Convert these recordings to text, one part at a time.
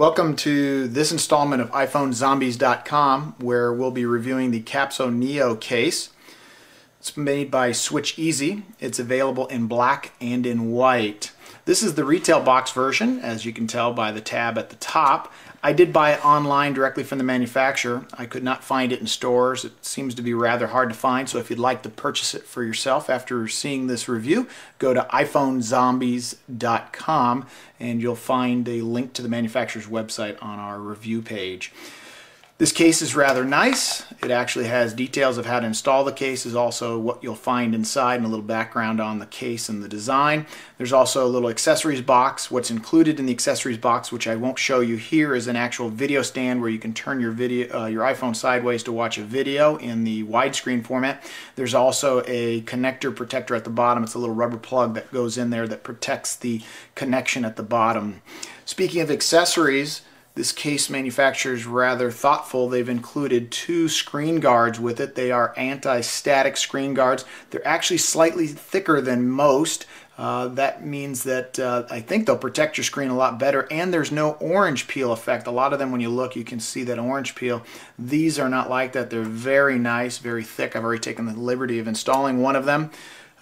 Welcome to this installment of iPhoneZombies.com, where we'll be reviewing the CapsuleNeo case. It's made by Switch Easy. It's available in black and in white. This is the retail box version, as you can tell by the tab at the top. I did buy it online directly from the manufacturer. I could not find it in stores. It seems to be rather hard to find, so if you'd like to purchase it for yourself after seeing this review, go to iPhoneZombies.com and you'll find a link to the manufacturer's website on our review page. This case is rather nice. It actually has details of how to install the case, is also what you'll find inside, and a little background on the case and the design. There's also a little accessories box. What's included in the accessories box, which I won't show you here, is an actual video stand where you can turn your iPhone sideways to watch a video in the widescreen format. There's also a connector protector at the bottom. It's a little rubber plug that goes in there that protects the connection at the bottom. Speaking of accessories, this case manufacturer is rather thoughtful. They've included two screen guards with it. They are anti-static screen guards. They're actually slightly thicker than most. That means that I think they'll protect your screen a lot better, and there's no orange peel effect. A lot of them, when you look, you can see that orange peel. These are not like that. They're very nice, very thick. I've already taken the liberty of installing one of them.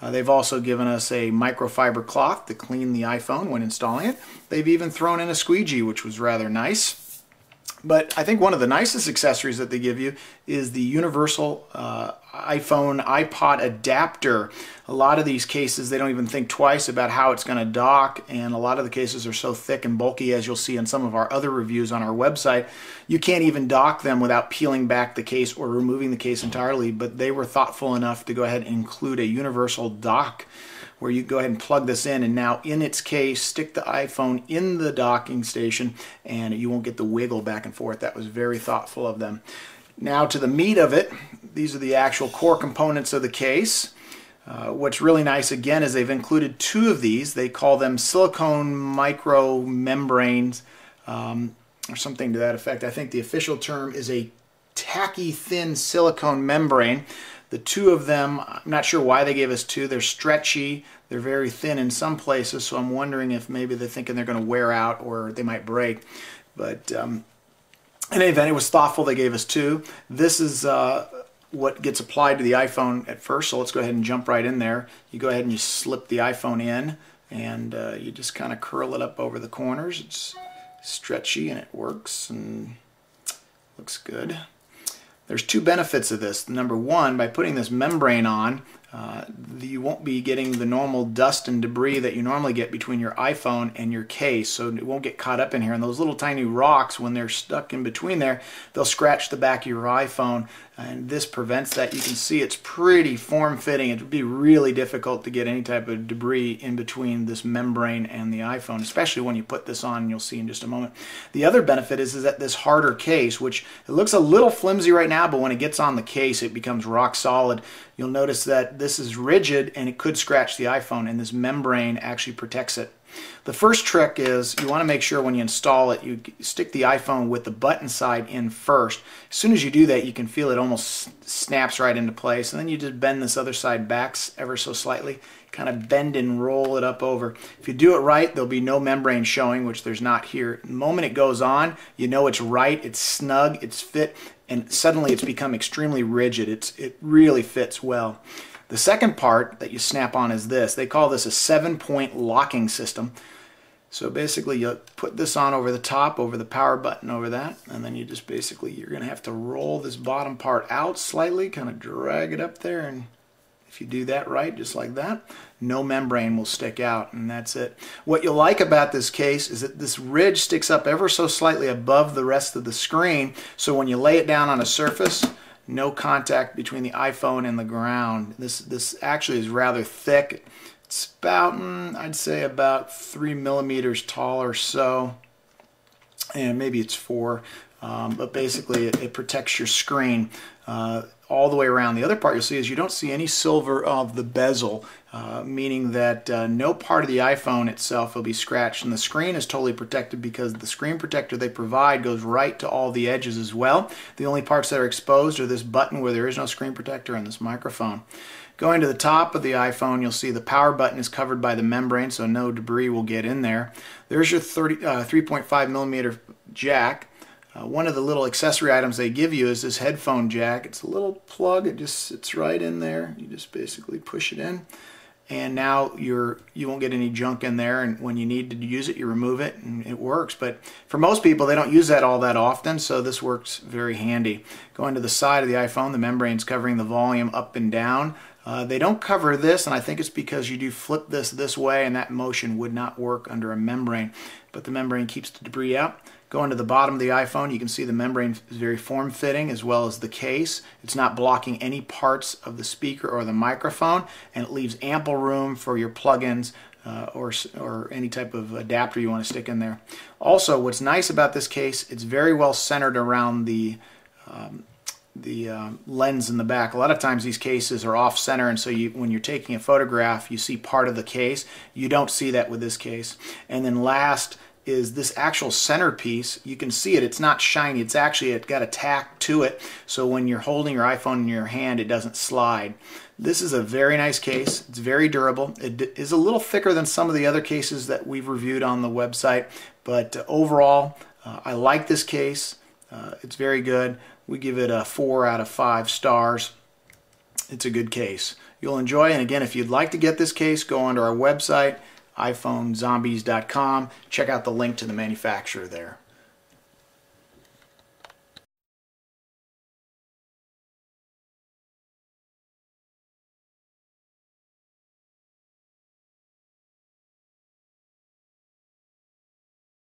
They've also given us a microfiber cloth to clean the iPhone when installing it. They've even thrown in a squeegee, which was rather nice. But I think one of the nicest accessories that they give you is the universal iPhone iPod adapter. A lot of these cases, they don't even think twice about how it's going to dock, and a lot of the cases are so thick and bulky, as you'll see in some of our other reviews on our website, you can't even dock them without peeling back the case or removing the case entirely. But they were thoughtful enough to go ahead and include a universal dock where you go ahead and plug this in, and now in its case, stick the iPhone in the docking station and you won't get the wiggle back and forth. That was very thoughtful of them. Now to the meat of it. These are the actual core components of the case. What's really nice, again, is they've included two of these. They call them silicone micro membranes, or something to that effect. I think the official term is a tacky thin silicone membrane. The two of them, I'm not sure why they gave us two. They're stretchy, they're very thin in some places, so I'm wondering if maybe they're thinking they're going to wear out or they might break. But in any event, it was thoughtful they gave us two. This is what gets applied to the iPhone at first, so let's go ahead and jump right in there. You go ahead and you slip the iPhone in, and you just kind of curl it up over the corners. It's stretchy and it works and looks good. There's two benefits of this. Number one, by putting this membrane on, you won't be getting the normal dust and debris that you normally get between your iPhone and your case, so it won't get caught up in here. And those little tiny rocks, when they're stuck in between there, they'll scratch the back of your iPhone, and this prevents that. You can see it's pretty form-fitting. It would be really difficult to get any type of debris in between this membrane and the iPhone, especially when you put this on, and you'll see in just a moment. The other benefit is that this harder case, which it looks a little flimsy right now, but when it gets on the case, it becomes rock solid. You'll notice that this is rigid and it could scratch the iPhone, and this membrane actually protects it. The first trick is you want to make sure when you install it, you stick the iPhone with the button side in first. As soon as you do that, you can feel it almost snaps right into place, and then you just bend this other side back ever so slightly, kind of bend and roll it up over. If you do it right, there'll be no membrane showing, which there's not here. The moment it goes on, you know it's right, it's snug, it's fit, and suddenly it's become extremely rigid. It really fits well. The second part that you snap on is this. They call this a 7-point locking system. So basically you put this on over the top, over the power button over that, and then you just basically, you're going to have to roll this bottom part out slightly, kind of drag it up there, and if you do that right, just like that, no membrane will stick out, and that's it. What you'll like about this case is that this ridge sticks up ever so slightly above the rest of the screen, so when you lay it down on a surface, no contact between the iPhone and the ground. This actually is rather thick. It's about, I'd say about 3 millimeters tall or so, and maybe it's 4, but basically it protects your screen. all the way around. The other part you'll see is you don't see any silver of the bezel, meaning that no part of the iPhone itself will be scratched, and the screen is totally protected because the screen protector they provide goes right to all the edges as well. The only parts that are exposed are this button where there is no screen protector and this microphone. Going to the top of the iPhone, you'll see the power button is covered by the membrane, so no debris will get in there. There's your 3.5 millimeter jack. One of the little accessory items they give you is this headphone jack. It's a little plug, it just sits right in there. You just basically push it in, and now you won't get any junk in there, and when you need to use it, you remove it and it works. But for most people, they don't use that all that often, so this works very handy. Going to the side of the iPhone, the membrane's covering the volume up and down. They don't cover this, and I think it's because you do flip this way, and that motion would not work under a membrane, but the membrane keeps the debris out. Going to the bottom of the iPhone, you can see the membrane is very form-fitting, as well as the case. It's not blocking any parts of the speaker or the microphone, and it leaves ample room for your plugins or any type of adapter you want to stick in there. Also, what's nice about this case, it's very well centered around the lens in the back. A lot of times these cases are off center, and so when you're taking a photograph, you see part of the case. You don't see that with this case. And then last is this actual centerpiece. You can see it, it's not shiny, it's got a tack to it, so when you're holding your iPhone in your hand, it doesn't slide. This is a very nice case. It's very durable. It is a little thicker than some of the other cases that we've reviewed on the website, but overall I like this case. It's very good. We give it a 4 out of 5 stars. It's a good case. You'll enjoy it. And again, if you'd like to get this case, go onto our website, iPhoneZombies.com. Check out the link to the manufacturer there.